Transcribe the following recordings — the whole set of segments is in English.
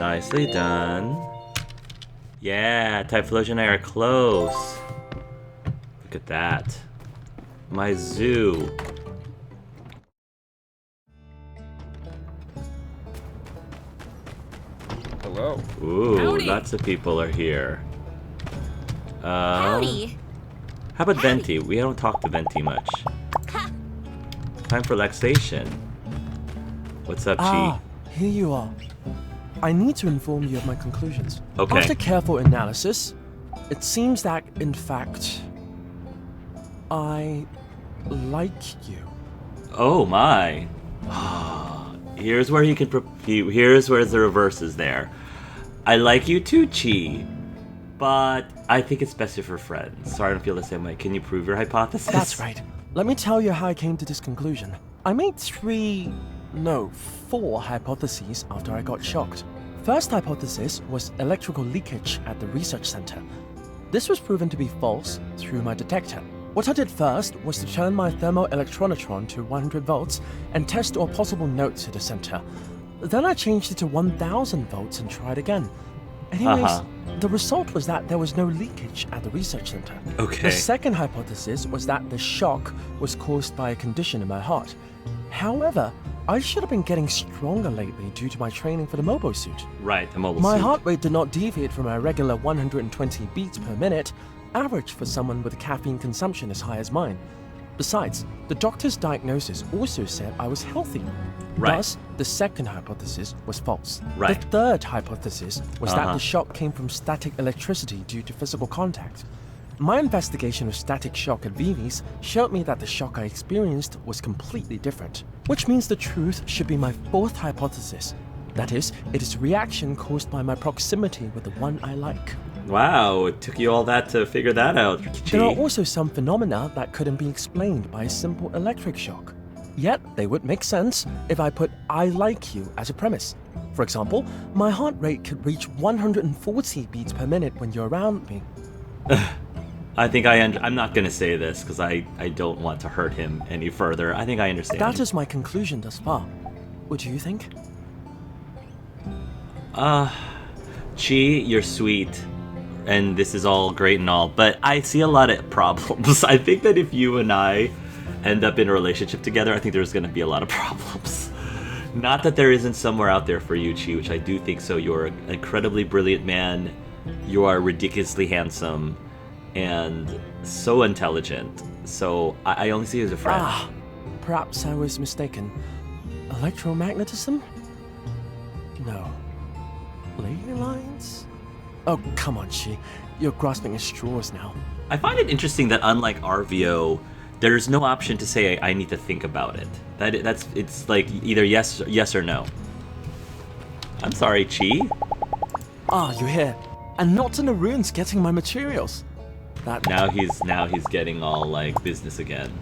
Nicely done. Yeah, Typhlosion and I are close. Look at that. My zoo. Hello. Ooh, Howdy. lots of people are here. Howdy. How about Venti? We don't talk to Venti much. Ha. Time for relaxation. What's up, Chi? Ah, here you are. I need to inform you of my conclusions. Okay. After careful analysis, it seems that, in fact, I like you. Oh my. Here's where he can. Here's where the reverse is there. I like you too, Chi, but I think it's best if we're friends. So I don't feel the same way. Can you prove your hypothesis? That's right. Let me tell you how I came to this conclusion. I made 4 hypotheses after I got shocked. First hypothesis was electrical leakage at the research center. This was proven to be false through my detector. What I did first was to turn my thermoelectronatron to 100 volts and test all possible nodes at the center. Then I changed it to 1000 volts and tried again. Anyways, the result was that there was no leakage at the research center. Okay. The second hypothesis was that the shock was caused by a condition in my heart. However, I should have been getting stronger lately due to my training for the mobile suit. Right, the mobile My suit. heart rate did not deviate from a regular 120 beats per minute, average for someone with caffeine consumption as high as mine. Besides, the doctor's diagnosis also said I was healthy. Right. Thus, the second hypothesis was false. Right. The third hypothesis was that Uh-huh. the shock came from static electricity due to physical contact. My investigation of static shock at Vivi's showed me that the shock I experienced was completely different, which means the truth should be my fourth hypothesis. That is, it is a reaction caused by my proximity with the one I like. Wow, it took you all that to figure that out, Chi. There are also some phenomena that couldn't be explained by a simple electric shock. Yet, they would make sense if I put I like you as a premise. For example, my heart rate could reach 140 beats per minute when you're around me. I think I'm not gonna say this because I don't want to hurt him any further. I think I understand. That is my conclusion thus far. What do you think? Chi, you're sweet, and this is all great and all, but I see a lot of problems. I think that if you and I end up in a relationship together, I think there's going to be a lot of problems. Not that there isn't somewhere out there for you, Chi, which I do think so. You're an incredibly brilliant man. You are ridiculously handsome and so intelligent. So I only see you as a friend. Perhaps I was mistaken. Electromagnetism? No. Ley lines? Oh, come on, Chi. You're grasping at straws now. I find it interesting that unlike RVO, there's no option to say I need to think about it. It's like either yes or no. I'm sorry, Chi. Ah, you're here. And not in the ruins getting my materials. That Now he's getting all like business again.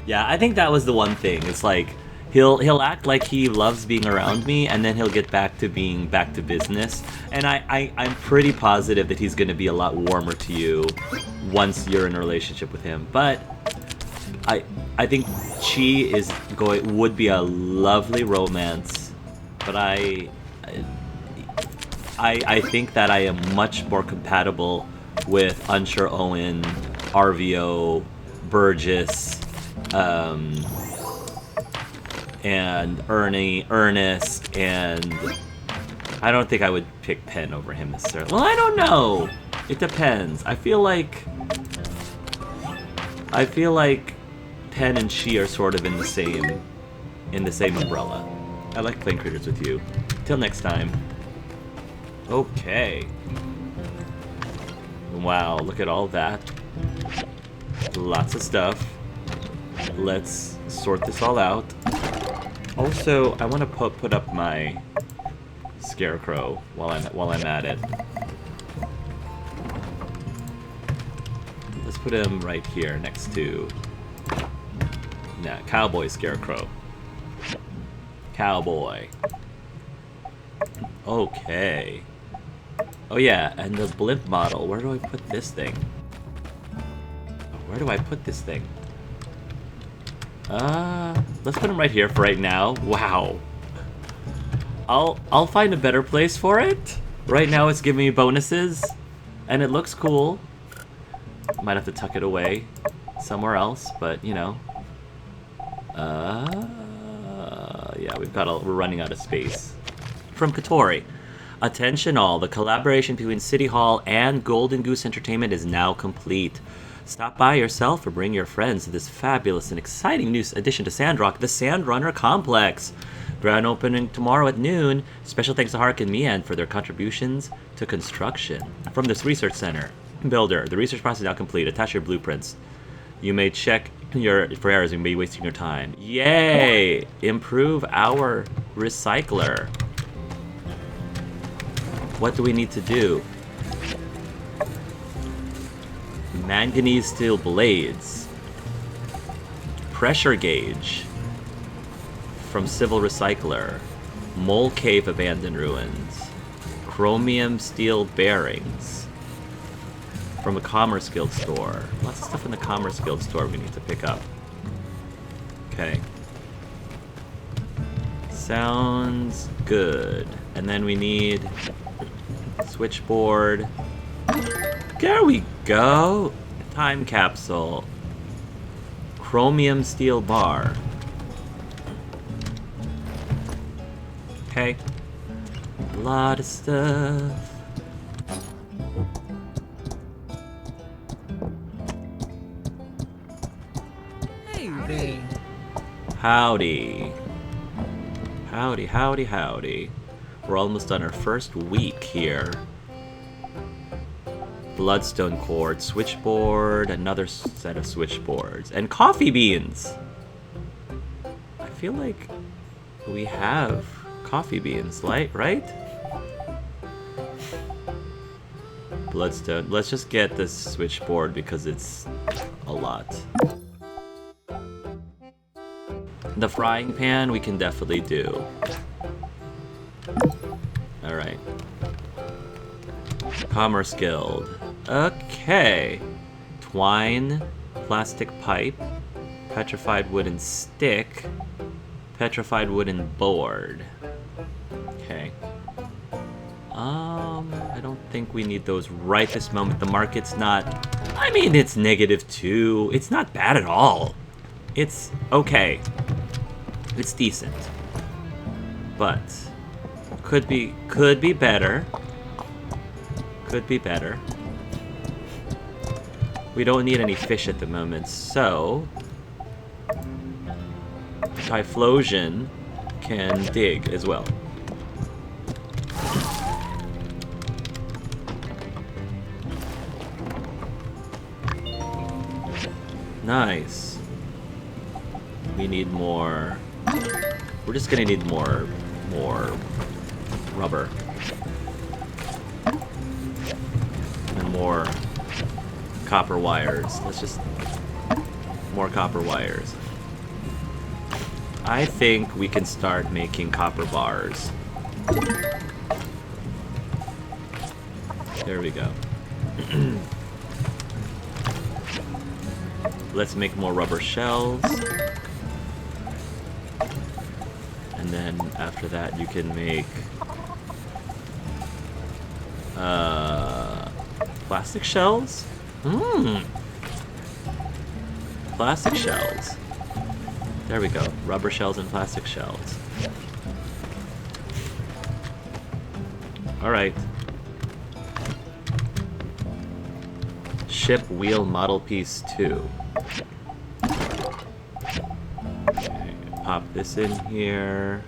Yeah, I think that was the one thing. It's like he'll act like he loves being around me, and then he'll get back to being back to business. And I'm pretty positive that he's going to be a lot warmer to you once you're in a relationship with him. But I think Chi would be a lovely romance, but I think that I am much more compatible with Unsure Owen, RVO, Burgess, and Ernest, and I don't think I would pick Penn over him necessarily. Well, I don't know. It depends. I feel like Penn and she are sort of in the same umbrella. I like playing critters with you. Till next time. Okay. Wow, look at all that. Lots of stuff. Let's sort this all out. Also, I want to put up my scarecrow while I'm at it. Let's put him right here next to cowboy scarecrow. Cowboy. Okay. Oh yeah, and the blimp model. Where do I put this thing? Where do I put this thing? Let's put him right here for right now. Wow. I'll find a better place for it. Right now it's giving me bonuses, and it looks cool. Might have to tuck it away somewhere else, but you know. Yeah, we're running out of space. From Katori. Attention all, the collaboration between City Hall and Golden Goose Entertainment is now complete. Stop by yourself or bring your friends to this fabulous and exciting new addition to Sandrock, the Sandrunner Complex. Grand opening tomorrow at noon. Special thanks to Hark and Mian for their contributions to construction. From this research center. Builder, the research process is now complete. Attach your blueprints. You may check for errors and may be wasting your time. Yay! Improve our recycler. What do we need to do? Manganese steel blades. Pressure gauge. From Civil Recycler. Mole Cave Abandoned Ruins. Chromium steel bearings. From a Commerce Guild store. Lots of stuff in the Commerce Guild store we need to pick up. Okay. Sounds good. And then we need switchboard. There we go. Time capsule. Chromium steel bar. Okay. A lot of stuff. Hey there. Howdy. Howdy, howdy, howdy. We're almost on our first week here. Bloodstone cord, switchboard, another set of switchboards, and coffee beans! I feel like we have coffee beans, right? Bloodstone. Let's just get this switchboard because it's a lot. The frying pan we can definitely do. Alright. Commerce Guild. Okay. Twine, plastic pipe, petrified wooden stick, petrified wooden board. Okay. I don't think we need those right this moment. The market's not... I mean, it's -2. It's not bad at all. It's okay. It's decent. But could be better. Could be better. We don't need any fish at the moment, so Typhlosion can dig as well. Nice. We need more. We're just gonna need more rubber. And more copper wires. Let's just... more copper wires. I think we can start making copper bars. There we go. Let's make more rubber shells. And then after that you can make plastic shells? Plastic shells. There we go. Rubber shells and plastic shells. Alright. Ship wheel model piece 2. Okay, pop this in here.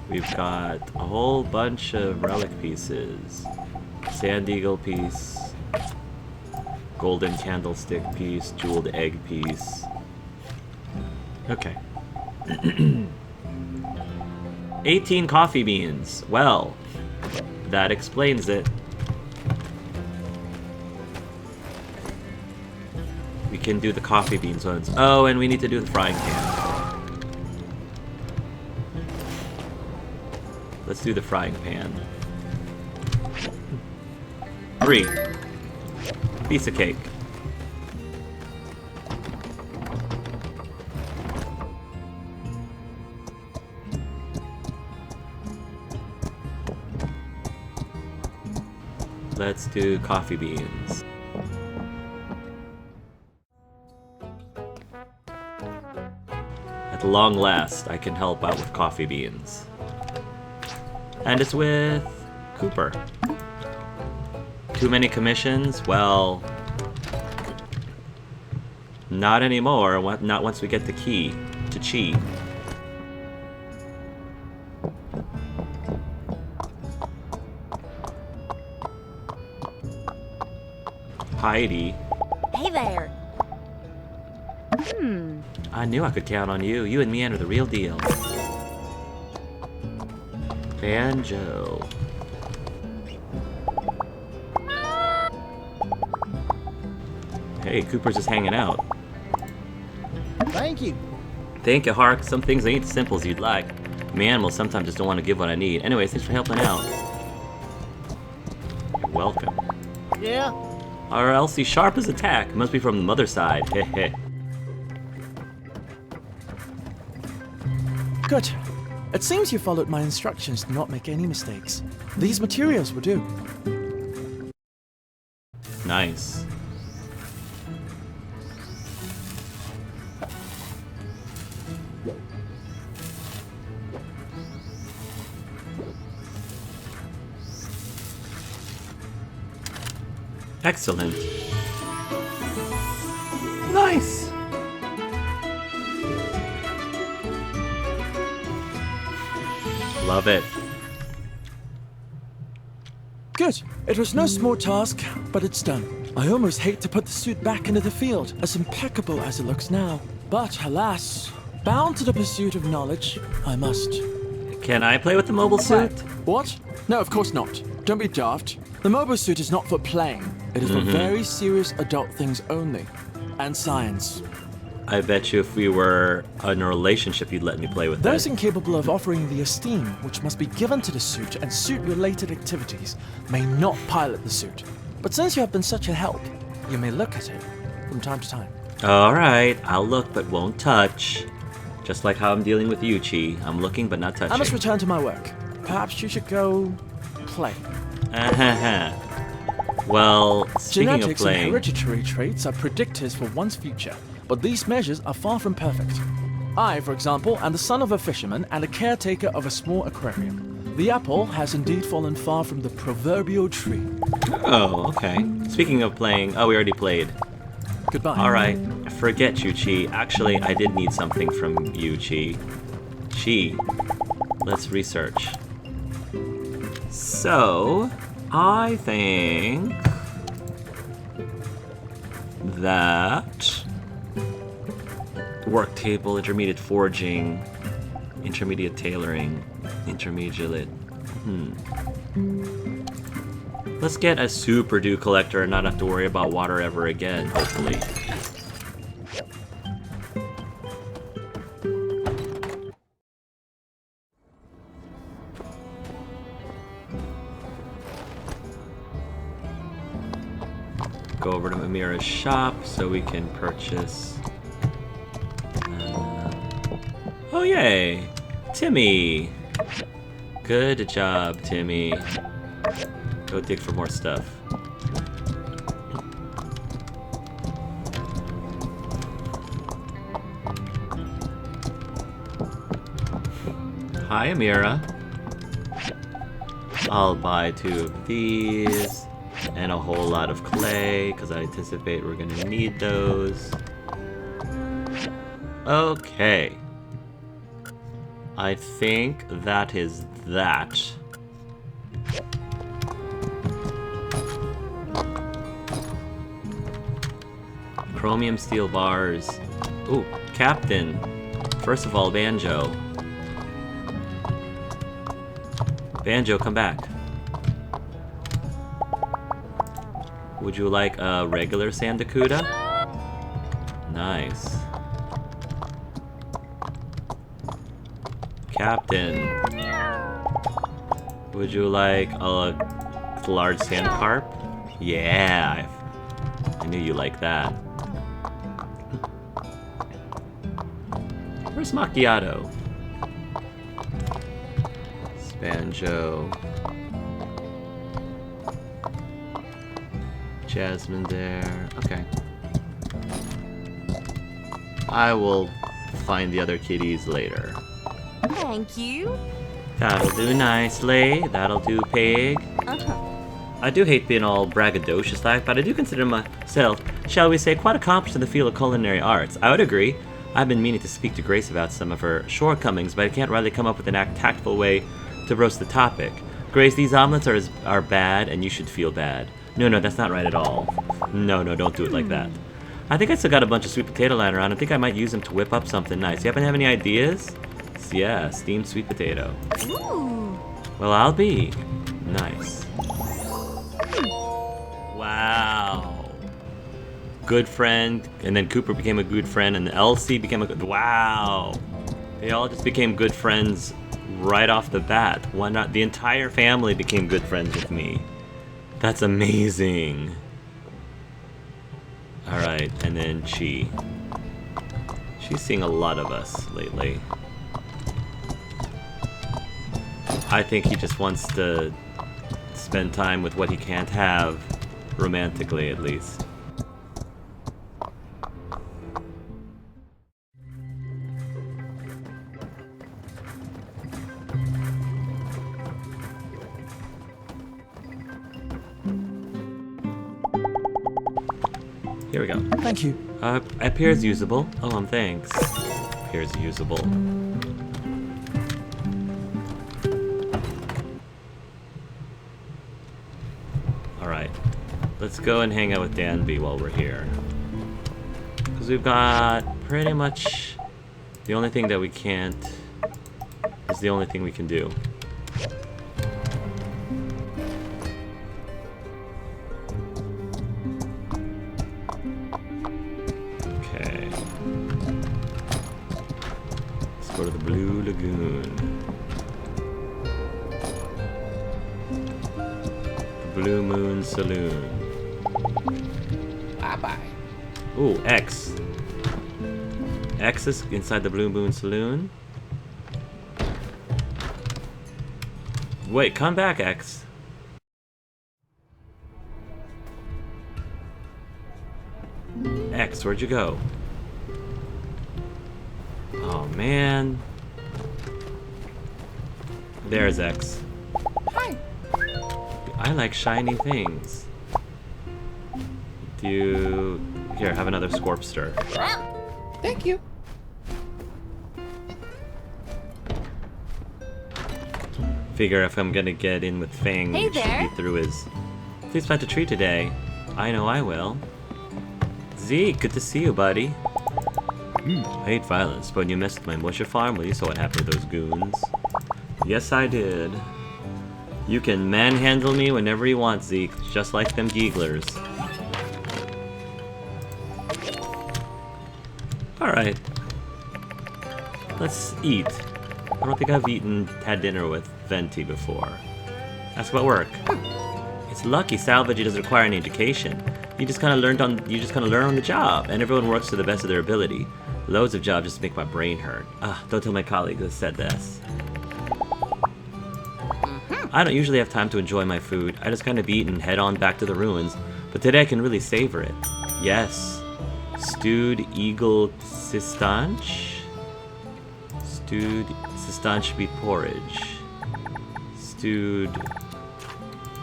We've got a whole bunch of relic pieces. Sand eagle piece. Golden candlestick piece. Jeweled egg piece. Okay. 18 coffee beans. Well, that explains it. We can do the coffee beans ones. Oh, and we need to do the frying pan. Let's do the frying pan. 3. Piece of cake. Let's do coffee beans. At long last, I can help out with coffee beans. And it's with Cooper. Too many commissions? Well, not anymore. Not once we get the key to Chi. Heidi. Hey there. I knew I could count on you. You and me are the real deal. Banjo. Hey, Cooper's just hanging out. Thank you. Thank you, Hark. Some things ain't as simple as you'd like. Me animals sometimes just don't want to give what I need. Anyways, thanks for helping out. You're welcome. Yeah. Our Elsie sharp as attack. Must be from the mother side. Heh. Good. It seems you followed my instructions to not make any mistakes. These materials will do. Nice. Excellent. Nice. Love it. Good. It was no small task, but it's done. I almost hate to put the suit back into the field, as impeccable as it looks now. But alas, bound to the pursuit of knowledge, I must. Can I play with the mobile suit? What? No, of course not. Don't be daft. The mobile suit is not for playing. It is for very serious adult things only. And science. I bet you if we were in a relationship, you'd let me play with Those that. incapable of offering the esteem which must be given to the suit and suit-related activities may not pilot the suit. But since you have been such a help, you may look at it from time to time. Alright, I'll look but won't touch. Just like how I'm dealing with you, Chi. I'm looking but not touching. I must return to my work. Perhaps you should go play. Well, speaking of Genetics and playing, hereditary traits are predictors for one's future, but these measures are far from perfect. I, for example, am the son of a fisherman and a caretaker of a small aquarium. The apple has indeed fallen far from the proverbial tree. oh, okay. Speaking of playing, oh, we already played. Goodbye. Alright, forget you, Chi. Actually, I did need something from you, Chi. Chi, let's research. So, I think that work table, intermediate forging, intermediate tailoring, intermediate. Let's get a super dew collector and not have to worry about water ever again, hopefully. Go over to Amira's shop so we can purchase. Oh, yay! Timmy! Good job, Timmy. Go dig for more stuff. Hi, Amira. I'll buy 2 of these and a whole lot of clay because I anticipate we're gonna need those. Okay. I think that is that. Chromium steel bars. Ooh, Captain. First of all, Banjo. Banjo, come back. Would you like a regular Sandacuda? Nice. Captain. Would you like a large sand carp? Yeah, I knew you liked that. Where's Macchiato? Banjo. Jasmine there. Okay. I will find the other kitties later. Thank you. That'll do nicely. That'll do, pig. I do hate being all braggadocious like, but I do consider myself, shall we say, quite accomplished in the field of culinary arts. I would agree. I've been meaning to speak to Grace about some of her shortcomings, but I can't really come up with an tactful way to broach the topic. Grace, these omelets are bad, and you should feel bad. No, that's not right at all. No, don't do it like that. I think I still got a bunch of sweet potato lying around. I think I might use them to whip up something nice. You happen to have any ideas? Yeah, steamed sweet potato. Ooh. Well, I'll be nice. Wow. Good friend, and then Cooper became a good friend, and Elsie became a good... Wow. They all just became good friends right off the bat. Why not? The entire family became good friends with me. That's amazing. Alright, and then Chi. She's seeing a lot of us lately. I think he just wants to spend time with what he can't have, romantically at least. Here we go. Thank you. Appears usable. Oh, thanks. Appears usable. Alright. Let's go and hang out with Danby while we're here. Because we've got pretty much the only thing that we can't is the only thing we can do. Okay. Let's go to the Blue Lagoon. Blue Moon Saloon. Bye-bye. Ooh, X. X is inside the Blue Moon Saloon. Wait, come back, X. X, where'd you go? Oh, man. There's X. Hi. I like shiny things. Do you... Here, have another Scorpster. Thank you. Figure if I'm gonna get in with Fang, Hey we should there. be through his... Please plant a tree today. I know I will. Zeke, good to see you, buddy. I hate violence, but when you messed with my moisture farm, well, you saw what happened to those goons. Yes, I did. You can manhandle me whenever you want, Zeke, just like them Geeglers. Alright. Let's eat. I don't think I've had dinner with Venti before. Ask about work. It's lucky salvaging doesn't require any education. You just kind of learn on the job, and everyone works to the best of their ability. Loads of jobs just make my brain hurt. Don't tell my colleagues I said this. I don't usually have time to enjoy my food. I just kind of eat and head on back to the ruins. But today I can really savor it. Yes. Stewed eagle sistanch? Stewed sistanch beet porridge. Stewed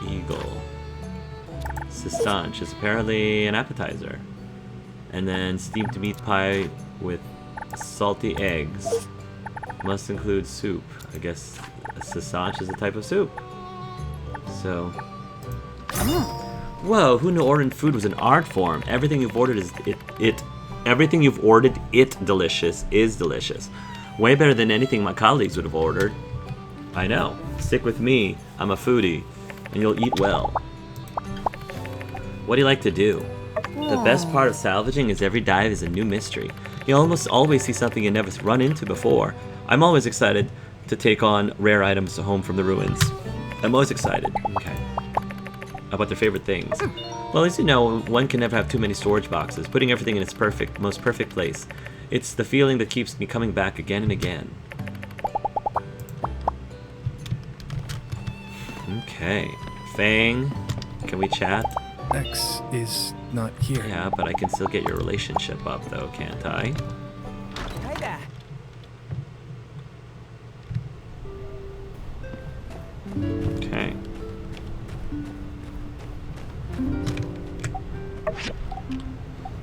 eagle. Sistanch is apparently an appetizer. And then steamed meat pie with salty eggs. Must include soup. I guess sistanch is a type of soup. So... Whoa, who knew ordering food was an art form? Everything you've ordered is everything you've ordered delicious is delicious. Way better than anything my colleagues would have ordered. I know. Stick with me. I'm a foodie. And you'll eat well. What do you like to do? The best part of salvaging is every dive is a new mystery. You almost always see something you never run into before. I'm always excited to take on rare items home from the ruins. I'm always excited. Okay. About their favorite things. Well, as you know, one can never have too many storage boxes, putting everything in its most perfect place. It's the feeling that keeps me coming back again and again. Okay. Fang, can we chat? ex is not here. Yeah, but I can still get your relationship up, though, can't I? Hey there. Okay.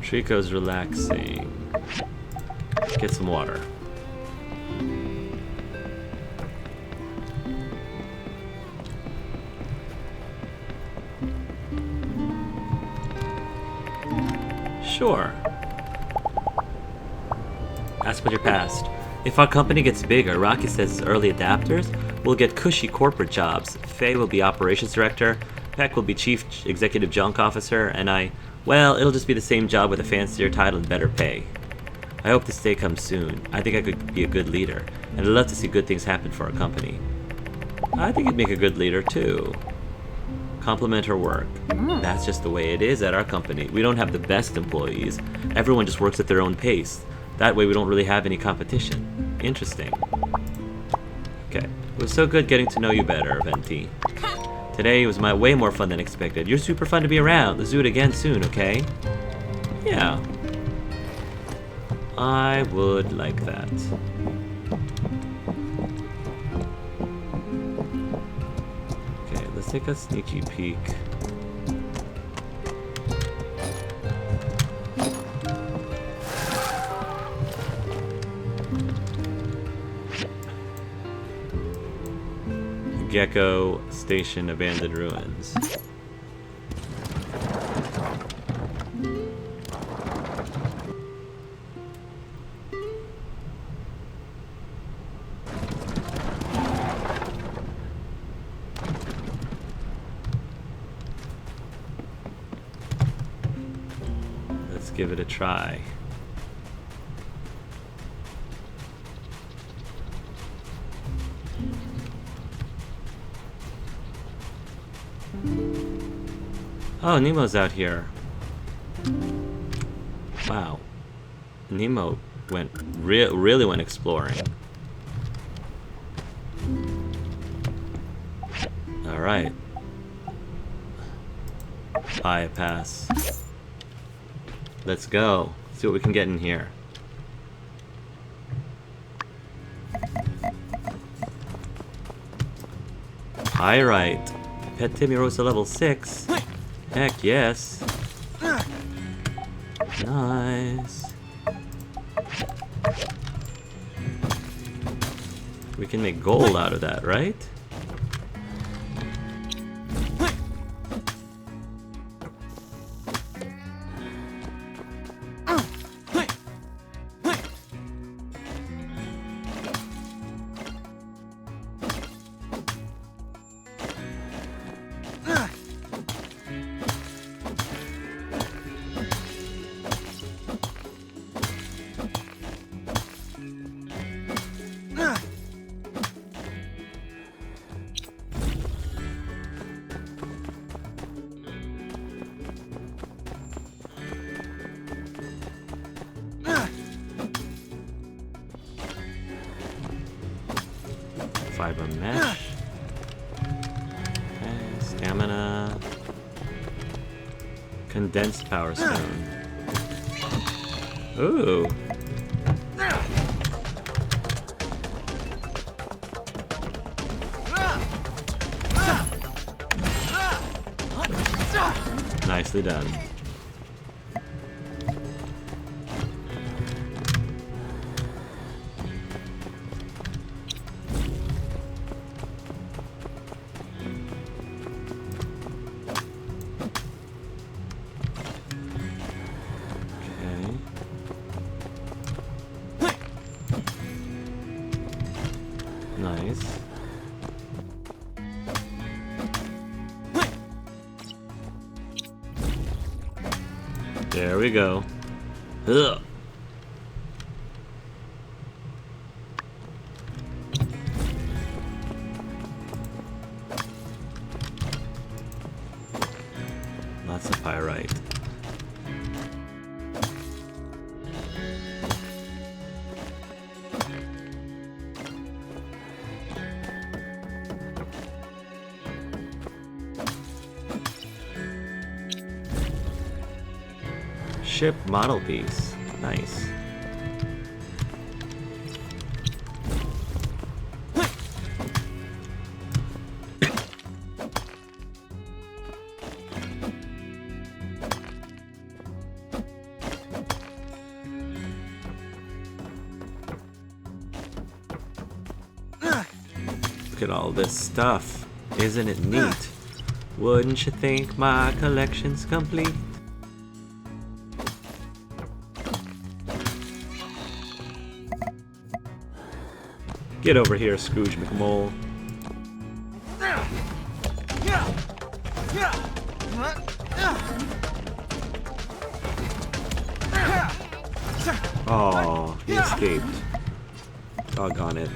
Trico's relaxing. Get some water. Sure. Ask about your past. If our company gets bigger, Rocky says as early adapters, we'll get cushy corporate jobs. Faye will be operations director, Peck will be chief executive junk officer, and well, it'll just be the same job with a fancier title and better pay. I hope this day comes soon. I think I could be a good leader, and I'd love to see good things happen for our company. I think you'd make a good leader, too. Compliment her work. That's just the way it is at our company. We don't have the best employees. Everyone just works at their own pace. That way we don't really have any competition. Interesting. Okay. It was so good getting to know you better, Venti. Today was way more fun than expected. You're super fun to be around. Let's do it again soon, okay? Yeah. I would like that. Okay, let's take a sneaky peek. Gecko Station Abandoned Ruins. Let's give it a try. Oh, Nemo's out here. Wow. Nemo really went exploring. Alright. I pass. Let's go. See what we can get in here. Pyrite. Pet Timmy rose to level 6. Heck yes. Nice. We can make gold out of that, right? Fiber mesh. Okay, stamina. Condensed power stone. Ooh. Nicely done. Nice. There we go. Ugh. Lots of pyrite. Ship model piece. Nice. Look at all this stuff. Isn't it neat? Wouldn't you think my collection's complete? Get over here, Scrooge McMole. Oh, he escaped. Doggone it.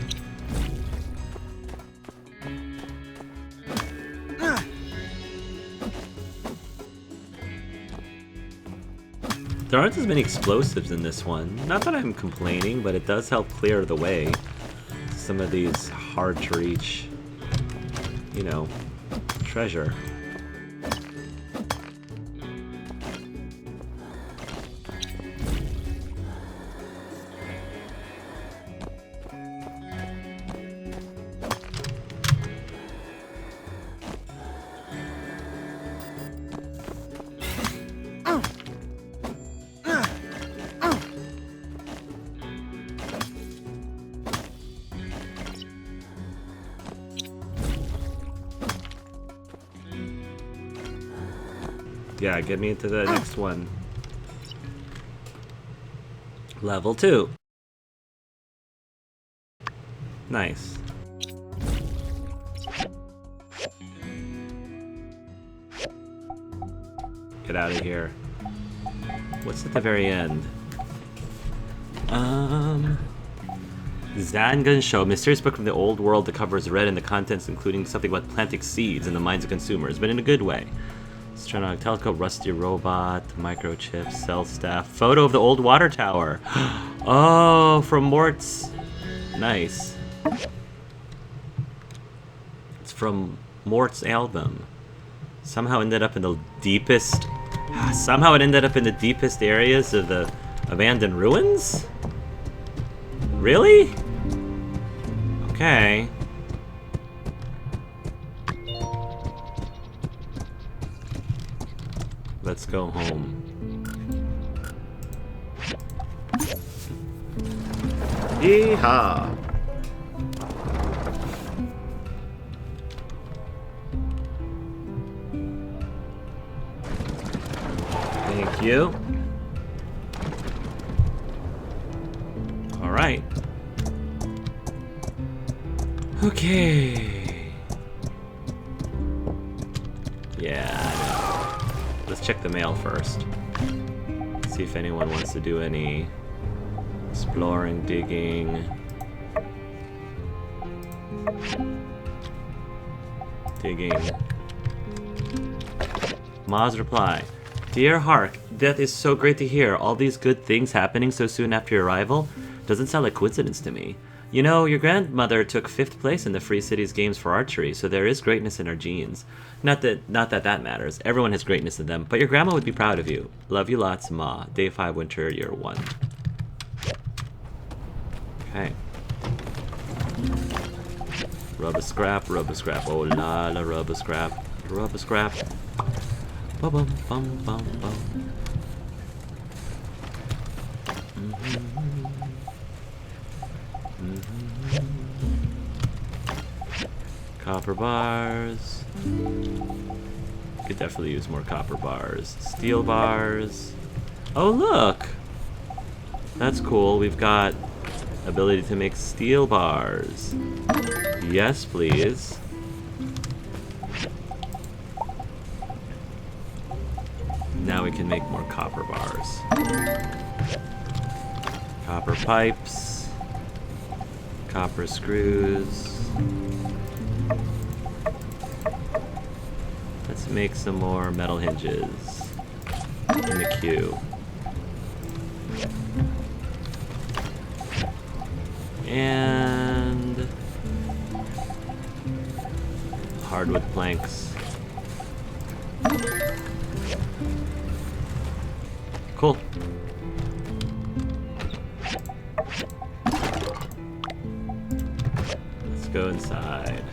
There aren't as many explosives in this one. Not that I'm complaining, but it does help clear the way. Some of these hard to reach, you know, treasure. Yeah, get me into the next one. Level 2. Nice. Get out of here. What's at the very end? Zangun Show, mysterious book from the old world. The cover is red and the contents including something about planting seeds in the minds of consumers, but in a good way. Sandrock telescope, rusty robot, microchip, cell staff, photo of the old water tower. Oh, from Mort's. Nice. It's from Mort's album. Somehow ended up in the deepest. Somehow it ended up in the deepest areas of the abandoned ruins? Really? Okay. Let's go home. Yeehaw! Thank you. All right. Okay. Yeah, I know. Let's check the mail first. See if anyone wants to do any exploring, digging. Digging. Ma's reply. Dear Hark, that is so great to hear. All these good things happening so soon after your arrival doesn't sound like coincidence to me. You know, your grandmother took 5th place in the Free Cities Games for archery, so there is greatness in her genes. Not that matters. Everyone has greatness in them, but your grandma would be proud of you. Love you lots, Ma. Day 5, winter, year 1. Okay. Rub a scrap, oh la la, rub a scrap, rub a scrap. Bum bum bum bum bum. Copper bars. Could definitely use more copper bars. Steel bars. Oh look! That's cool. We've got ability to make steel bars. Yes, please. Now we can make more copper bars. Copper pipes. Copper screws. Let's make some more metal hinges in the queue. And hardwood planks. Cool. Let's go inside.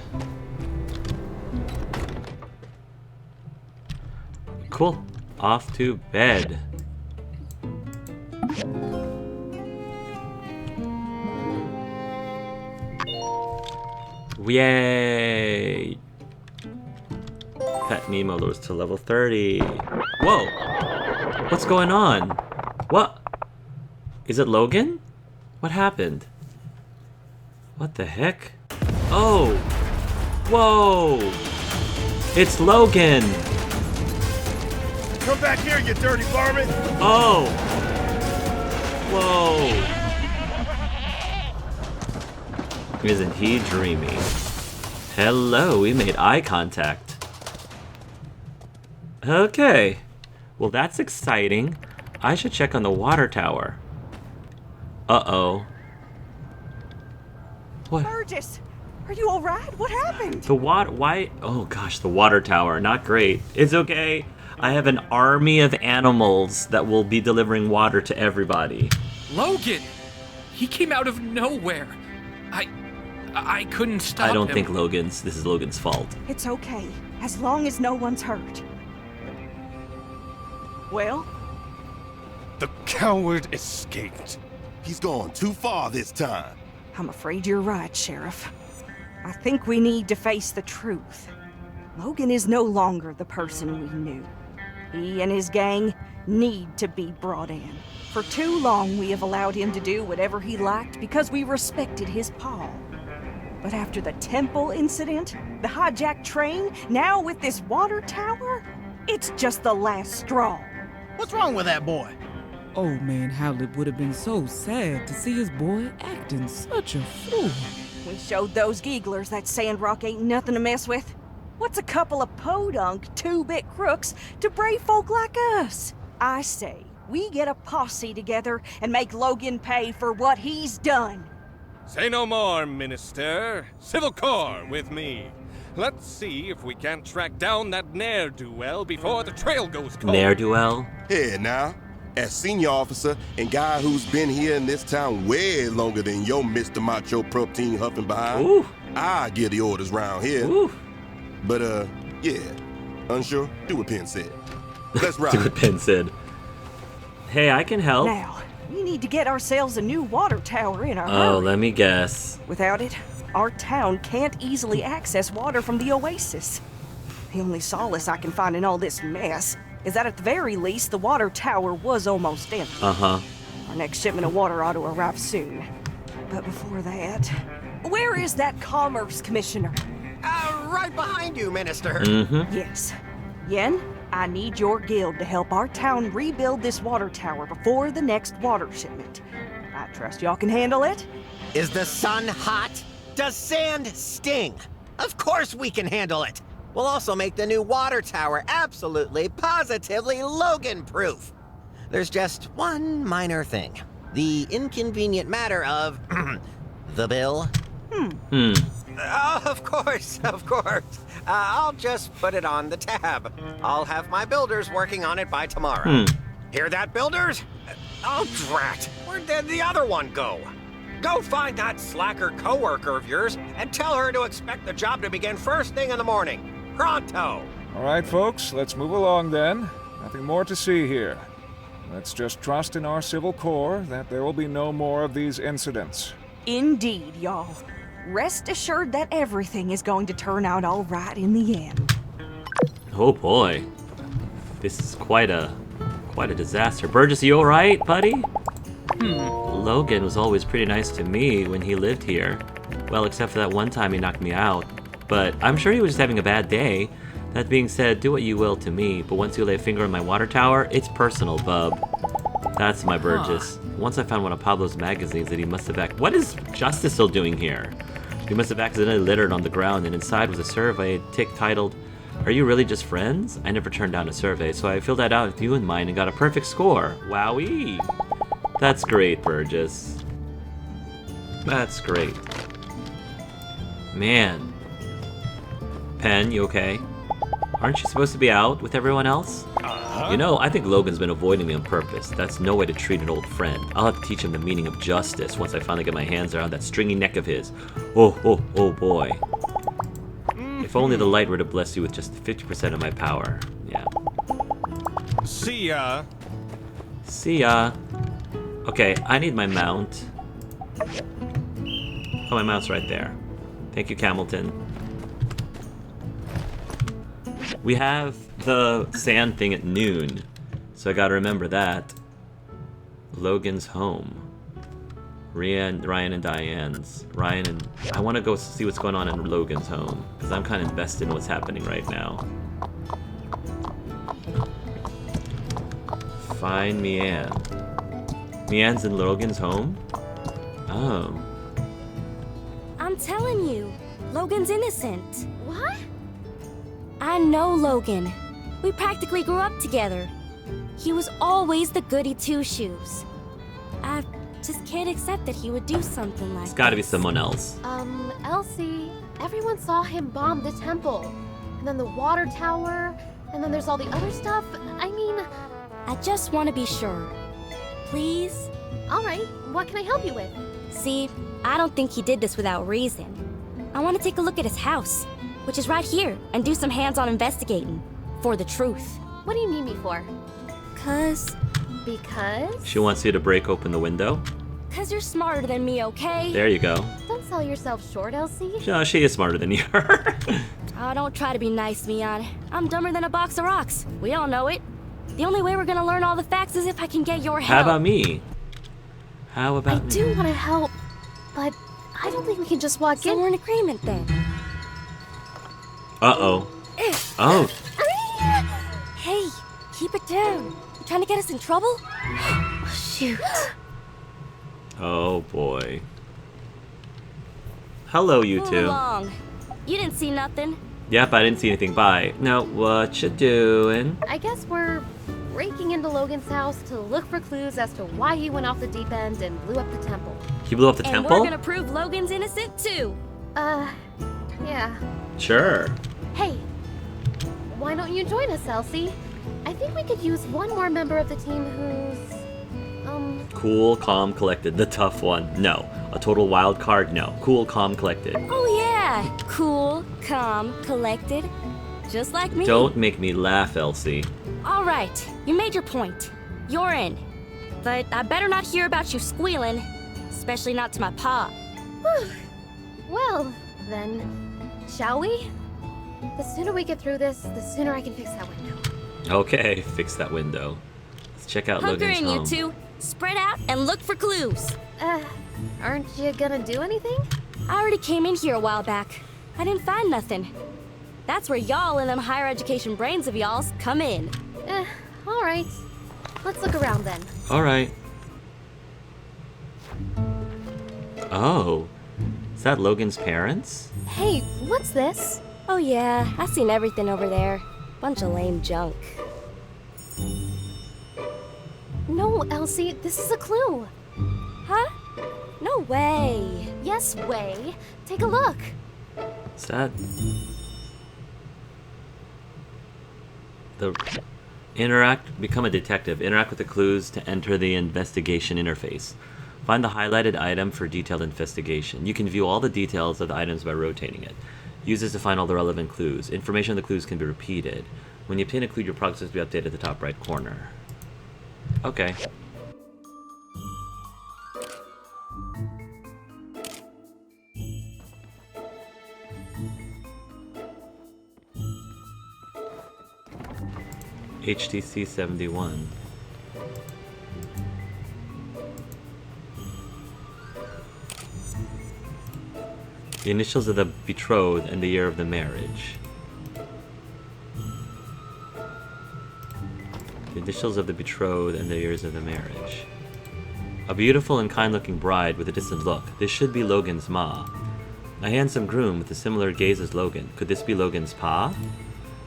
Cool. Off to bed. Yay! Pet Nemo lures to level 30. Whoa! What's going on? What? Is it Logan? What happened? What the heck? Oh! Whoa! It's Logan! Come back here, you dirty varmint! Oh! Whoa! Isn't he dreamy? Hello, we made eye contact. Okay. Well, that's exciting. I should check on the water tower. Uh-oh. What? Burgess, are you all right? What happened? The water... Why? Oh, gosh, the water tower. Not great. It's okay. I have an army of animals that will be delivering water to everybody. Logan! He came out of nowhere. I couldn't stop him. I don't think this is Logan's fault. It's okay, as long as no one's hurt. Well? The coward escaped. He's gone too far this time. I'm afraid you're right, Sheriff. I think we need to face the truth. Logan is no longer the person we knew. He and his gang need to be brought in. For too long, we have allowed him to do whatever he liked because we respected his paw. But after the temple incident, the hijacked train, now with this water tower, it's just the last straw. What's wrong with that boy? Oh man, Howlett would have been so sad to see his boy acting such a fool. We showed those gigglers that Sandrock ain't nothing to mess with. What's a couple of podunk, two-bit crooks to brave folk like us? I say, we get a posse together and make Logan pay for what he's done. Say no more, Minister. Civil Corps with me. Let's see if we can't track down that ne'er-do-well before the trail goes cold. Ne'er-do-well? Here now, as senior officer and guy who's been here in this town way longer than your Mr. Macho protein huffing behind, Ooh. I give the orders round here. Ooh. But, yeah. Unsure? Do what Penn said. Let's ride. Do what Penn said. Hey, I can help. Now, we need to get ourselves a new water tower in a hurry. Oh, let me guess. Without it, our town can't easily access water from the oasis. The only solace I can find in all this mess is that at the very least, the water tower was almost empty. Uh-huh. Our next shipment of water ought to arrive soon. But before that, where is that Commerce Commissioner? Right behind you, Minister. Mm-hmm. Yes. Yen, I need your guild to help our town rebuild this water tower before the next water shipment. I trust y'all can handle it? Is the sun hot? Does sand sting? Of course we can handle it. We'll also make the new water tower absolutely, positively Logan-proof. There's just one minor thing. The inconvenient matter of the bill. Of course. I'll just put it on the tab. I'll have my builders working on it by tomorrow. Hear that, builders? Oh, drat. Where'd the other one go? Go find that slacker coworker of yours and tell her to expect the job to begin first thing in the morning. Pronto! All right, folks, let's move along then. Nothing more to see here. Let's just trust in our civil corps that there will be no more of these incidents. Indeed, y'all. Rest assured that everything is going to turn out all right in the end. Oh boy. This is quite a disaster. Burgess, you alright, buddy? Logan was always pretty nice to me when he lived here. Well, except for that one time he knocked me out. But I'm sure he was just having a bad day. That being said, do what you will to me, but once you lay a finger on my water tower, it's personal, bub. That's my Burgess. Once I found one of Pablo's magazines that he must have What is Justice still doing here? He must have accidentally littered on the ground, and inside was a survey titled, "Are you really just friends?" I never turned down a survey, so I filled that out with you in mind and got a perfect score. Wowee! That's great, Burgess. That's great. Man. Pen, you okay? Aren't you supposed to be out with everyone else? You know, I think Logan's been avoiding me on purpose. That's no way to treat an old friend. I'll have to teach him the meaning of justice once I finally get my hands around that stringy neck of his. Oh boy. If only the light were to bless you with just 50% of my power. Yeah. See ya. See ya. Okay, I need my mount. Oh, my mount's right there. Thank you, Camilton. We have the sand thing at noon, so I gotta remember that. Logan's home. Ryan and Diane's. I want to go see what's going on in Logan's home, because I'm kind of invested in what's happening right now. Find Mian. Mian's in Logan's home? Oh. I'm telling you, Logan's innocent. What? I know Logan. We practically grew up together. He was always the goody two-shoes. I just can't accept that he would do something like that. It's gotta be someone else. Elsie, everyone saw him bomb the temple. And then the water tower, and then there's all the other stuff. I mean... I just want to be sure. Please? Alright, what can I help you with? See, I don't think he did this without reason. I want to take a look at his house, which is right here, and do some hands-on investigating. For the truth. What do you need me for? Because? She wants you to break open the window? Cause you're smarter than me, okay? There you go. Don't sell yourself short, Elsie. No, she is smarter than you are. Oh, don't try to be nice, Mian. I'm dumber than a box of rocks. We all know it. The only way we're gonna learn all the facts is if I can get your help. How about me? How about me? I do want to help, but I don't think we can just walk in. So we're in agreement then. Uh-oh. Oh. Hey, keep it down. You trying to get us in trouble? Shoot. Oh boy. Hello, you Move two. along. You didn't see nothing. Yep, I didn't see anything. Bye. No, what you doing? I guess we're breaking into Logan's house to look for clues as to why he went off the deep end and blew up the temple. He blew up the and temple? We're gonna prove Logan's innocent too. Yeah. Sure. Hey, why don't you join us, Elsie? I think we could use one more member of the team who's, Cool, calm, collected. The tough one. No. A total wild card? No. Cool, calm, collected. Oh yeah. Cool, calm, collected. Just like me. Don't make me laugh, Elsie. All right, you made your point. You're in. But I better not hear about you squealing. Especially not to my pa. Well, then, shall we? The sooner we get through this, the sooner I can fix that window. Okay, fix that window. Let's check out Hunker Logan's in, home. you two. Spread out and look for clues. Aren't you gonna do anything? I already came in here a while back. I didn't find nothing. That's where y'all and them higher education brains of y'all's come in. Alright. Let's look around then. Alright. Oh. Is that Logan's parents? Hey, what's this? Oh yeah, I seen everything over there. Bunch of lame junk. No, Elsie, this is a clue. Huh? No way. Yes, way. Take a look. Is that... Become a detective. Interact with the clues to enter the investigation interface. Find the highlighted item for detailed investigation. You can view all the details of the items by rotating it. Use this to find all the relevant clues. Information on the clues can be repeated. When you obtain a clue, your progress will be updated at the top right corner. Okay. HTC 71. The initials of the betrothed and the year of the marriage. The initials of the betrothed and the years of the marriage. A beautiful and kind-looking bride with a distant look. This should be Logan's ma. A handsome groom with a similar gaze as Logan. Could this be Logan's pa?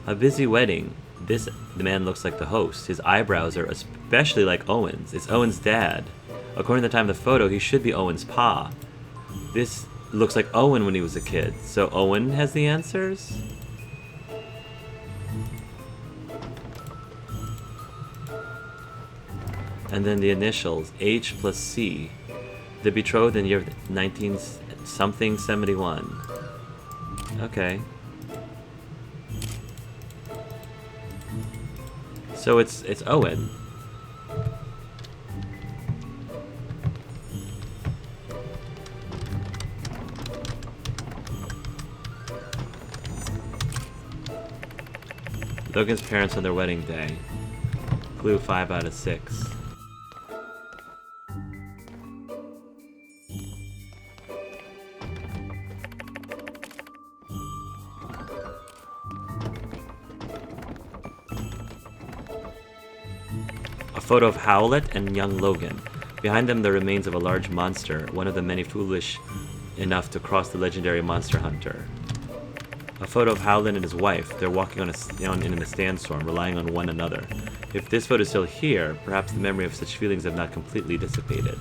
A busy wedding. The man looks like the host. His eyebrows are especially like Owen's. It's Owen's dad. According to the time of the photo, he should be Owen's pa. This looks like Owen when he was a kid. So Owen has the answers? And then the initials, H plus C. The betrothed in year 19-something-71. Okay. So it's Owen. Logan's parents on their wedding day. Clue 5 out of 6. A photo of Howlett and young Logan. Behind them, the remains of a large monster, one of the many foolish enough to cross the legendary monster hunter. A photo of Howlett and his wife. They're walking in a sandstorm, relying on one another. If this photo is still here, perhaps the memory of such feelings have not completely dissipated.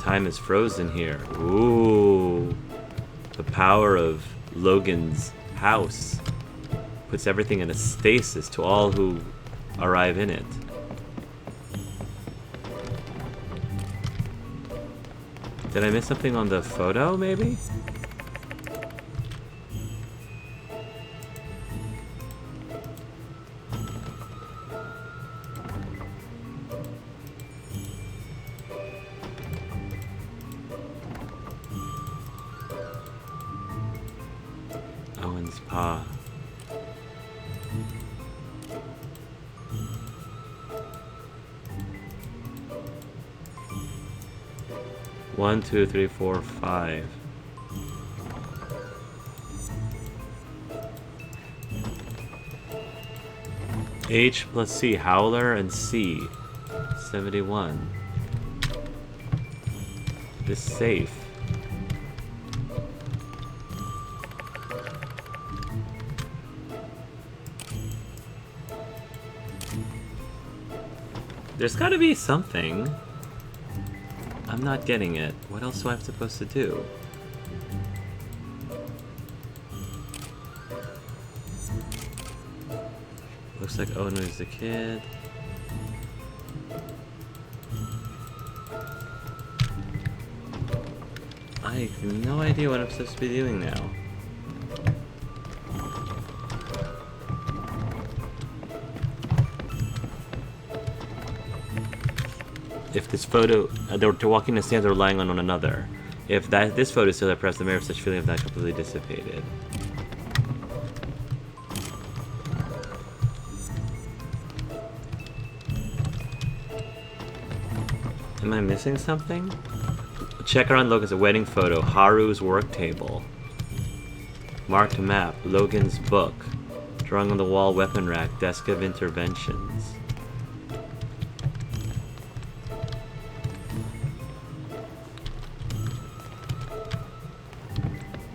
Time is frozen here. Ooh. The power of Logan's house puts everything in a stasis to all who arrive in it. Did I miss something on the photo, maybe? Owen's paw. One, two, three, four, 5. H plus C, Howler and C. 71. This safe. There's gotta be something. I'm not getting it. What else am I supposed to do? Looks like Owen was a kid. I have no idea what I'm supposed to be doing now. If this photo, they're walking in the sands, they're relying on one another. If this photo is still there, perhaps the memory of such feeling have not completely dissipated. Am I missing something? Check around Logan's wedding photo, Haru's work table. Marked map, Logan's book. Drawing on the wall, weapon rack, desk of interventions.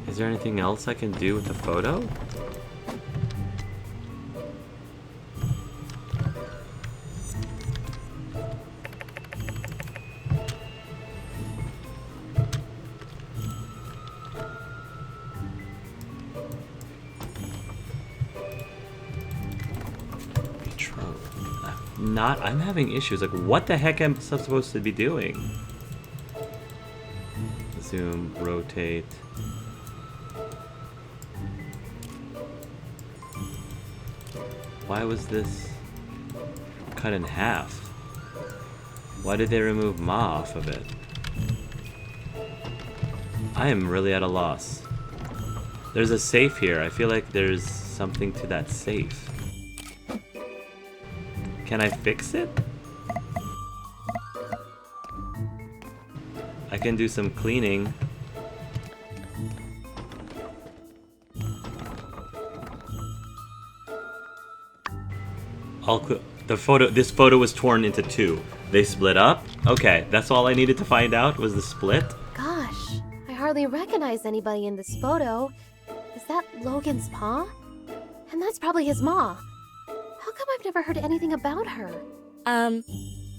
Is there anything else I can do with the photo? I'm having issues. Like, what the heck am I supposed to be doing? Zoom, rotate. Why was this cut in half? Why did they remove Ma off of it? I am really at a loss. There's a safe here. I feel like there's something to that safe. Can I fix it? I can do some cleaning. This photo was torn into 2. They split up? Okay, that's all I needed to find out was the split? Gosh, I hardly recognize anybody in this photo. Is that Logan's pa? And that's probably his ma. How come I've never heard anything about her?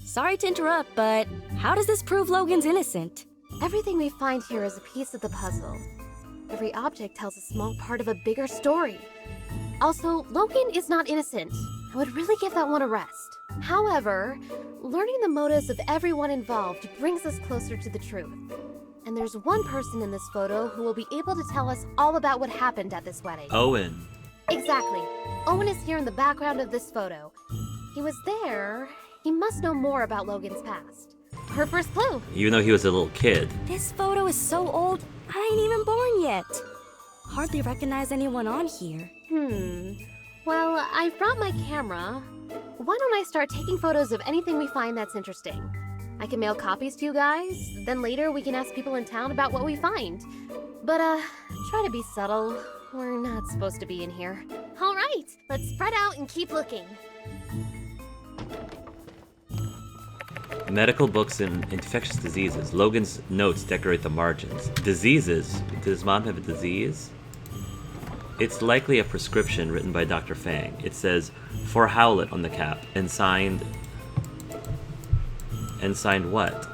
Sorry to interrupt, but how does this prove Logan's innocent? Everything we find here is a piece of the puzzle. Every object tells a small part of a bigger story. Also, Logan is not innocent. I would really give that one a rest. However, learning the motives of everyone involved brings us closer to the truth. And there's one person in this photo who will be able to tell us all about what happened at this wedding. Owen. Exactly. Owen is here in the background of this photo. He was there. He must know more about Logan's past. Her first clue. Even though he was a little kid. This photo is so old, I ain't even born yet. Hardly recognize anyone on here. Well, I brought my camera. Why don't I start taking photos of anything we find that's interesting? I can mail copies to you guys, then later we can ask people in town about what we find. But, try to be subtle. We're not supposed to be in here. All right, let's spread out and keep looking. Medical books and infectious diseases. Logan's notes decorate the margins. Diseases? Did his mom have a disease? It's likely a prescription written by Dr. Fang. It says, for Howlett on the cap, and signed what?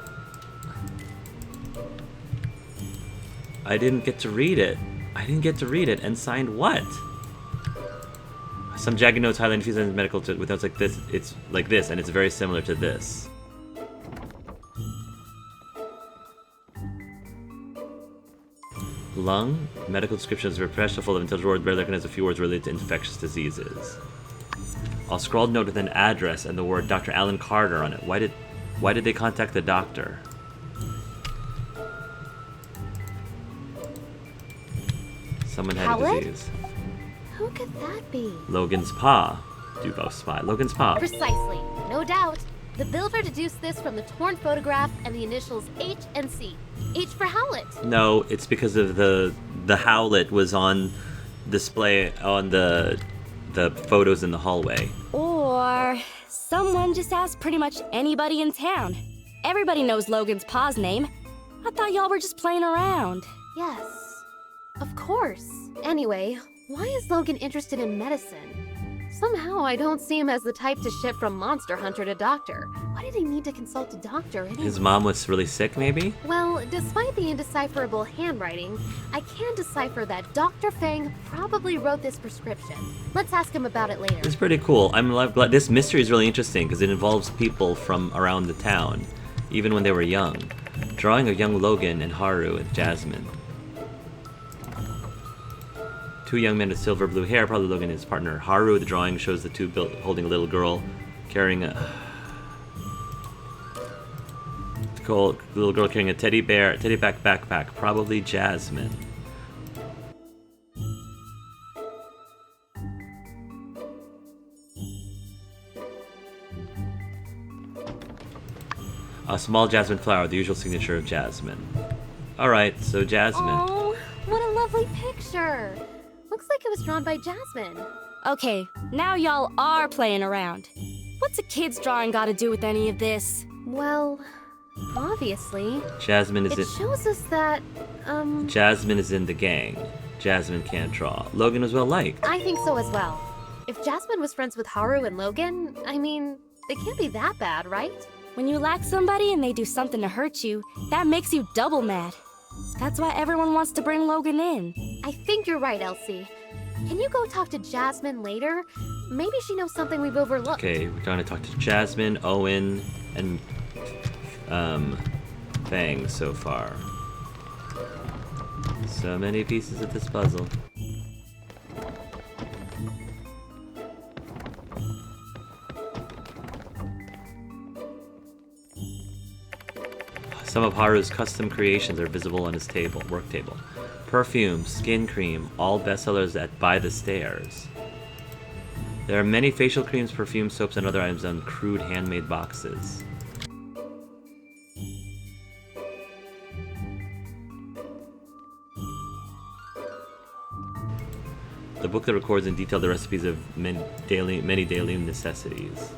I didn't get to read it. And signed what? Some jagged notes highlighting fees and medical with notes like this. It's like this, and it's very similar to this. Lung? Medical descriptions are pressure full of intelligible words, barely recognize a few words related to infectious diseases. A scrawled note with an address and the word Dr. Alan Carter on it. Why did they contact the doctor? Someone had Howlett? a disease. Who could that be? Logan's pa. Dubose spy. Logan's pa. Precisely. No doubt. The builder deduced this from the torn photograph and the initials H and C. H for Howlett. No, it's because of the Howlett was on display on the photos in the hallway. Or someone just asked pretty much anybody in town. Everybody knows Logan's pa's name. I thought y'all were just playing around. Yes, of course. Anyway, why is Logan interested in medicine? Somehow I don't see him as the type to ship from Monster Hunter to Doctor. Why did he need to consult a doctor anyway? His mom was really sick, maybe? Well, despite the indecipherable handwriting, I can decipher that Dr. Fang probably wrote this prescription. Let's ask him about it later. It's pretty cool. I'm glad this mystery is really interesting because it involves people from around the town, even when they were young. Drawing of young Logan and Haru and Jasmine. Two young men with silver blue hair, probably Logan and his partner. Haru, the drawing shows the two holding a little girl carrying a little girl carrying a teddy back backpack, probably Jasmine. A small jasmine flower, the usual signature of Jasmine. Alright, so Jasmine. Oh, what a lovely picture. Looks like it was drawn by Jasmine. Okay, now y'all are playing around. What's a kid's drawing got to do with any of this? Well, obviously. Jasmine is it shows us that, Jasmine is in the gang. Jasmine can't draw. Logan was well liked. I think so as well. If Jasmine was friends with Haru and Logan, I mean, they can't be that bad, right? When you like somebody and they do something to hurt you, that makes you double mad. That's why everyone wants to bring Logan in. I think you're right, Elsie. Can you go talk to Jasmine later? Maybe she knows something we've overlooked. Okay, we're going to talk to Jasmine, Owen, and Fang so far. So many pieces of this puzzle. Some of Haru's custom creations are visible on his work table. Perfume, skin cream, all bestsellers at By the Stairs. There are many facial creams, perfumes, soaps, and other items on crude handmade boxes. The book that records in detail the recipes of many daily necessities.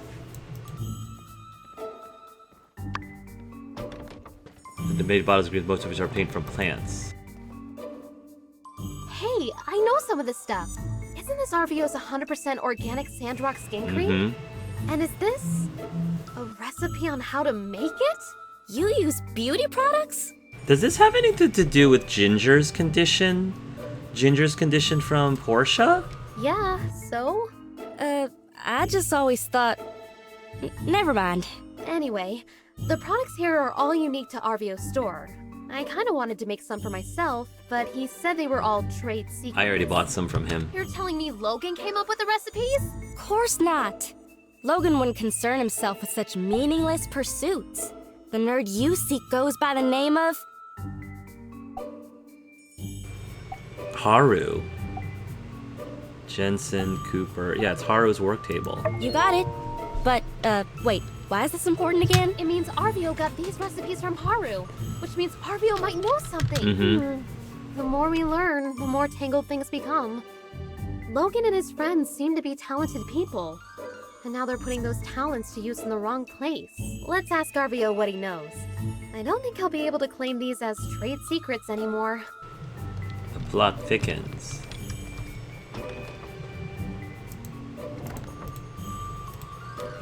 The made bottles of most of which are obtained from plants. Hey, I know some of this stuff. Isn't this RVO's 100% organic Sandrock skin cream? Mm-hmm. And is this a recipe on how to make it? You use beauty products? Does this have anything to do with Ginger's condition? Ginger's condition from Portia? Yeah, so? I just always thought... Never mind. Anyway, the products here are all unique to Arvio's store. I kinda wanted to make some for myself, but he said they were all trade secrets. I already bought some from him. You're telling me Logan came up with the recipes? Of course not. Logan wouldn't concern himself with such meaningless pursuits. The nerd you seek goes by the name of... Haru. Jensen, Cooper. Yeah, it's Haru's work table. You got it. But, wait, why is this important again? It means Arvio got these recipes from Haru, which means Arvio might know something. The more we learn, the more tangled things become. Logan and his friends seem to be talented people, and now they're putting those talents to use in the wrong place. Let's ask Arvio what he knows. I don't think he'll be able to claim these as trade secrets anymore. The plot thickens.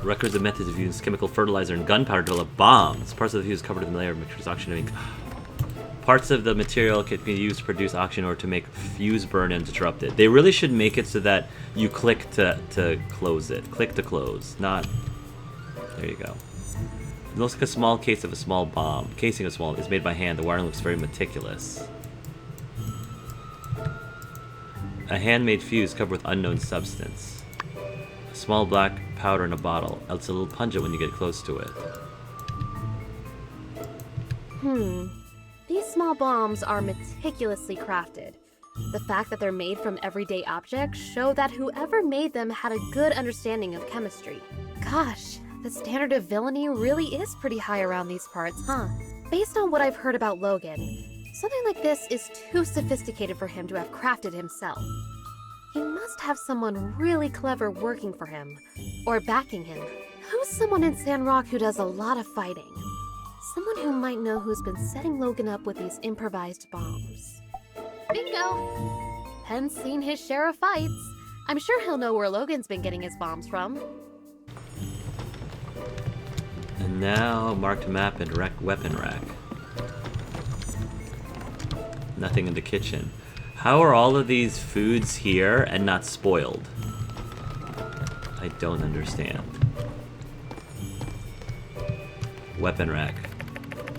Records of methods of using chemical fertilizer and gunpowder to develop bombs. Parts of the fuse covered in a layer of mixed oxygen ink. Parts of the material can be used to produce oxygen or to make fuse burn uninterrupted. They really should make it so that you click to close it. Click to close, not... There you go. It looks like a small case of a small bomb. Casing of small is made by hand. The wiring looks very meticulous. A handmade fuse covered with unknown substance. A small black powder in a bottle. It's a little pungent when you get close to it. These small bombs are meticulously crafted. The fact that they're made from everyday objects show that whoever made them had a good understanding of chemistry. Gosh, the standard of villainy really is pretty high around these parts, huh? Based on what I've heard about Logan, something like this is too sophisticated for him to have crafted himself. He must have someone really clever working for him, or backing him. Who's someone in Sandrock who does a lot of fighting? Someone who might know who's been setting Logan up with these improvised bombs. Bingo! Penn's seen his share of fights. I'm sure he'll know where Logan's been getting his bombs from. And now, marked map and weapon rack. Nothing in the kitchen. How are all of these foods here and not spoiled? I don't understand. Weapon rack.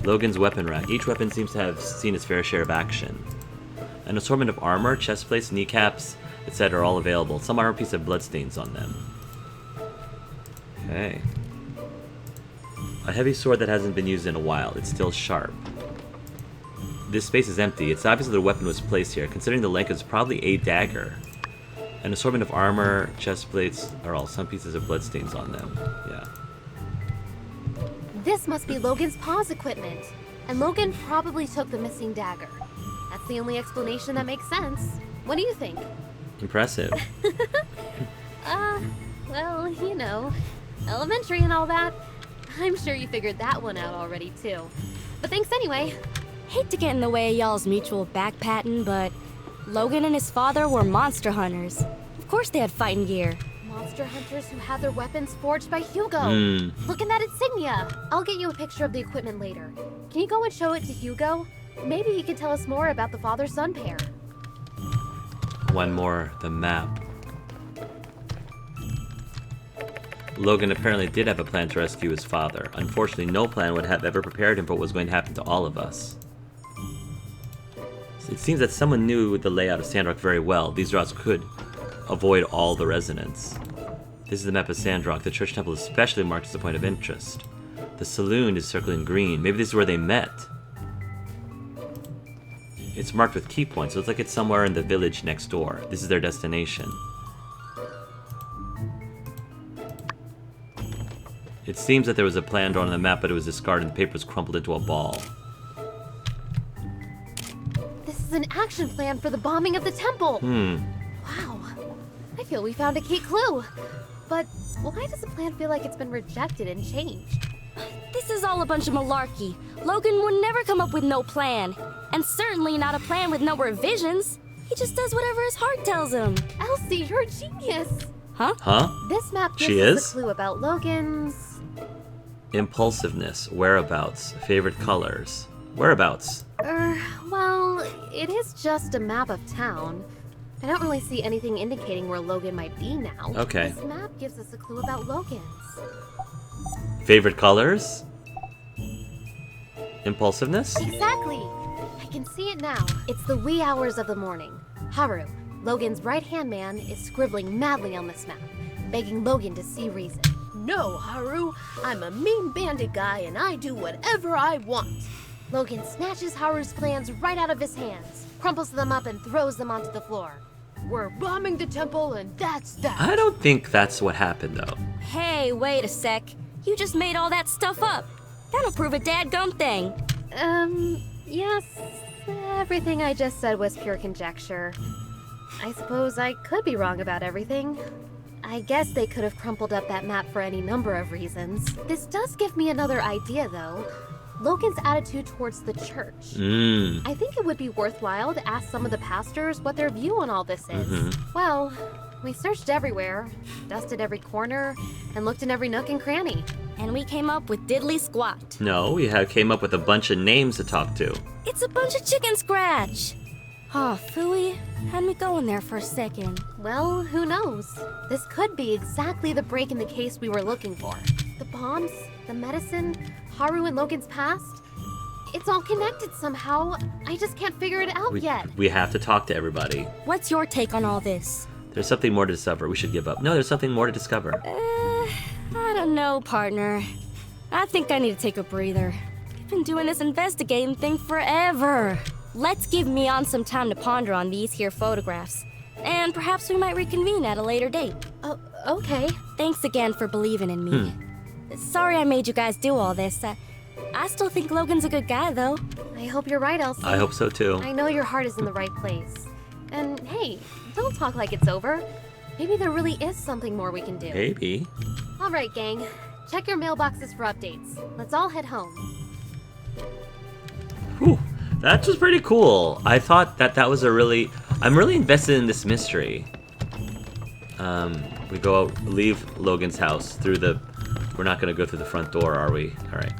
Logan's weapon rack. Each weapon seems to have seen its fair share of action. An assortment of armor, chest plates, kneecaps, etc. are all available. Some armor pieces have bloodstains on them. Okay. A heavy sword that hasn't been used in a while. It's still sharp. This space is empty. It's obvious that the weapon was placed here. Considering the length, it's probably a dagger. An assortment of armor, chest plates are all some pieces of bloodstains on them. Yeah. This must be Logan's pause equipment. And Logan probably took the missing dagger. That's the only explanation that makes sense. What do you think? Impressive. Well, you know, elementary and all that. I'm sure you figured that one out already, too. But thanks anyway. Hate to get in the way of y'all's mutual backpatting, but Logan and his father were monster hunters. Of course they had fighting gear. Monster hunters who had their weapons forged by Hugo. Look at that insignia. I'll get you a picture of the equipment later. Can you go and show it to Hugo? Maybe he can tell us more about the father-son pair. One more, the map. Logan apparently did have a plan to rescue his father. Unfortunately, no plan would have ever prepared him for what was going to happen to all of us. It seems that someone knew the layout of Sandrock very well. These routes could avoid all the residents. This is the map of Sandrock. The church temple is especially marked as a point of interest. The saloon is circled in green. Maybe this is where they met. It's marked with key points. It looks like it's somewhere in the village next door. This is their destination. It seems that there was a plan drawn on the map, but it was discarded and the paper was crumpled into a ball. This is an action plan for the bombing of the temple! Wow. I feel we found a key clue. But why does the plan feel like it's been rejected and changed? This is all a bunch of malarkey. Logan would never come up with no plan. And certainly not a plan with no revisions. He just does whatever his heart tells him. Elsie, you're a genius! Huh? This map gives us a clue about Logan's... Impulsiveness, whereabouts, favorite colors. Whereabouts? Well, it is just a map of town. I don't really see anything indicating where Logan might be now. Okay. This map gives us a clue about Logan's. Favorite colors? Impulsiveness? Exactly! I can see it now. It's the wee hours of the morning. Haru, Logan's right-hand man, is scribbling madly on this map, begging Logan to see reason. No, Haru. I'm a mean bandit guy and I do whatever I want. Logan snatches Haru's plans right out of his hands, crumples them up and throws them onto the floor. We're bombing the temple and that's that. I don't think that's what happened, though. Hey, wait a sec. You just made all that stuff up. That'll prove a dadgum thing. Yes. Everything I just said was pure conjecture. I suppose I could be wrong about everything. I guess they could have crumpled up that map for any number of reasons. This does give me another idea, though. Logan's attitude towards the church. I think it would be worthwhile to ask some of the pastors what their view on all this is. Well, we searched everywhere, dusted every corner, and looked in every nook and cranny. And we came up with diddly squat. No, we came up with a bunch of names to talk to. It's a bunch of chicken scratch. Oh, phooey. Had me going there for a second. Well, who knows? This could be exactly the break in the case we were looking for. The bombs, the medicine, Haru and Logan's past. It's all connected somehow. I just can't figure it out yet. We have to talk to everybody. What's your take on all this? There's something more to discover. We should give up. No, there's something more to discover. I don't know, partner. I think I need to take a breather. I've been doing this investigating thing forever. Let's give Mion some time to ponder on these here photographs. And perhaps we might reconvene at a later date. Oh, okay. Thanks again for believing in me. Sorry I made you guys do all this. I still think Logan's a good guy, though. I hope you're right, Elsie. I hope so, too. I know your heart is in the right place. And hey, don't talk like it's over. Maybe there really is something more we can do. Maybe. All right, gang. Check your mailboxes for updates. Let's all head home. Whew. That was pretty cool. I thought that was a really... I'm really invested in this mystery. We go out, leave Logan's house through the... We're not going to go through the front door, are we? All right.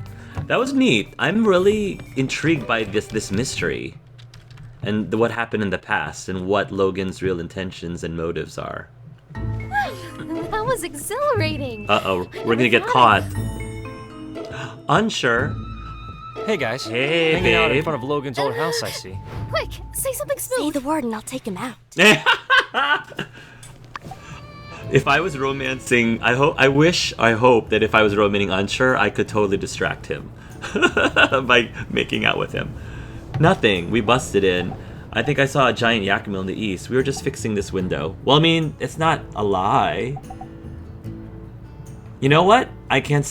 That was neat. I'm really intrigued by this mystery. And what happened in the past, and what Logan's real intentions and motives are. That was exhilarating. Uh-oh, we're gonna get caught. Unsure. Hey guys. Hey, hanging out in babe. front of Logan's old house, I see. Quick, say something smooth. Say the word and I'll take him out. If I was romancing, I hope that if I was romancing Unsure, I could totally distract him by making out with him. Nothing. We busted in. I think I saw a giant yak mill in the east. We were just fixing this window. Well, I mean, it's not a lie. You know what? I can't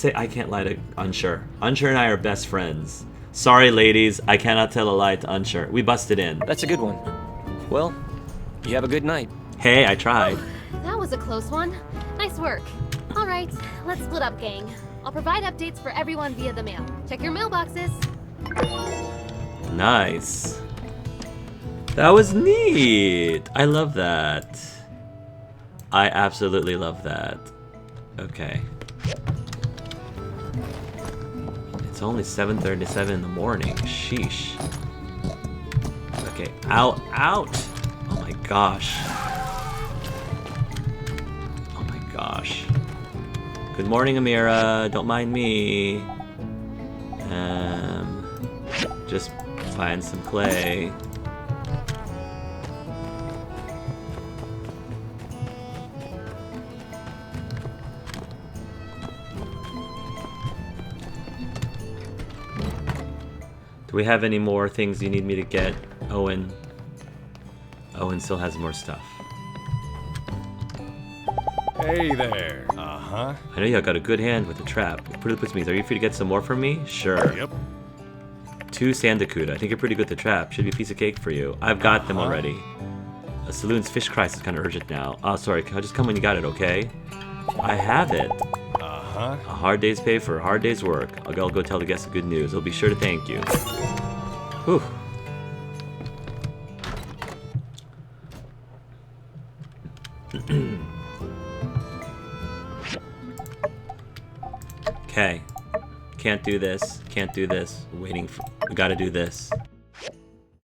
lie to Unsure. Unsure and I are best friends. Sorry, ladies. I cannot tell a lie to Unsure. We busted in. That's a good one. Well, you have a good night. Hey, I tried. That was a close one. Nice work. All right, let's split up, gang. I'll provide updates for everyone via the mail. Check your mailboxes. Nice. That was neat. I love that. I absolutely love that. Okay. It's only 7:37 in the morning. Sheesh. Okay. Out. Oh my gosh. Oh my gosh. Good morning, Amira. Don't mind me. Just find some clay. Do we have any more things you need me to get, Owen? Owen still has more stuff. Hey there. Uh-huh. I know you got a good hand with the trap. It pretty puts me. Are you free to get some more from me? Sure. Yep. 2 Sandakuda. I think you're pretty good at the trap. Should be a piece of cake for you. I've got them already. A saloon's fish crisis is kind of urgent now. Oh, sorry. Can I just come when you got it, okay? I have it. Uh-huh. A hard day's pay for a hard day's work. I'll go tell the guests the good news. They'll be sure to thank you. Whew. Okay. Can't do this. Can't do this. Waiting for... We gotta do this.